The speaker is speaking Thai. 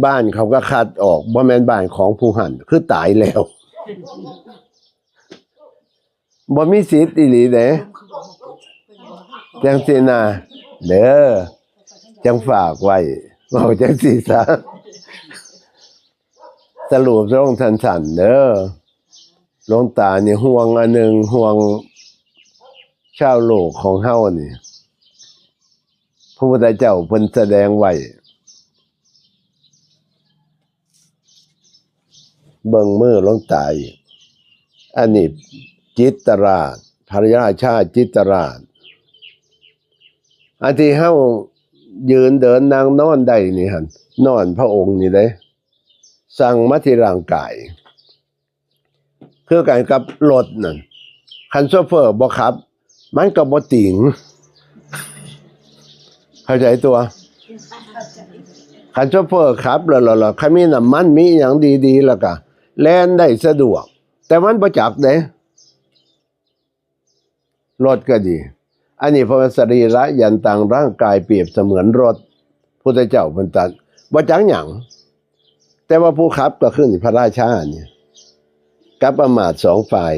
บ้านเขาก็คัดออกบ่แม่นบ้านของผู้หันคือตายแล้วบ่มีสิทธิ์อีหลีเด้จังซี่นะเด้อจังฝากไว้เว้าจังซี่ซะสรุปลงสั้นๆเด้อหลวงตานี่ห่วงอันหนึ่งห่วงชาวโลกของเฮานี่พระพุทธเจ้าเพิ่นแสดงไว้เบิ่งมือหลวงตาอันนี้จิตตราชพระราชาจิตตราชอันที่เฮายืนเดินนั่งนอนได้นี่หั่นนอนพระองค์นี่เด้สั่งมาที่ร่างกายคือกันกับรถนั่นคันโชเฟอร์บ่ขับมันก็บ่ติงเข้าใจตัวคันโชเฟอร์ขับแล้วคันมีน้ำมันมีหยังดีๆแล้วก็แล่นได้สะดวกแต่มันบ่จักเด้รถก็ดีอันนี้เพราะสรีระยันตังร่างกายเปรียบเสมือนรถพุทธเจ้าเพิ่นตรัสบ่จักหยังแต่ว่าผู้ขับก็คือพระราชานี่กับอำมาตย์สองฝ่าย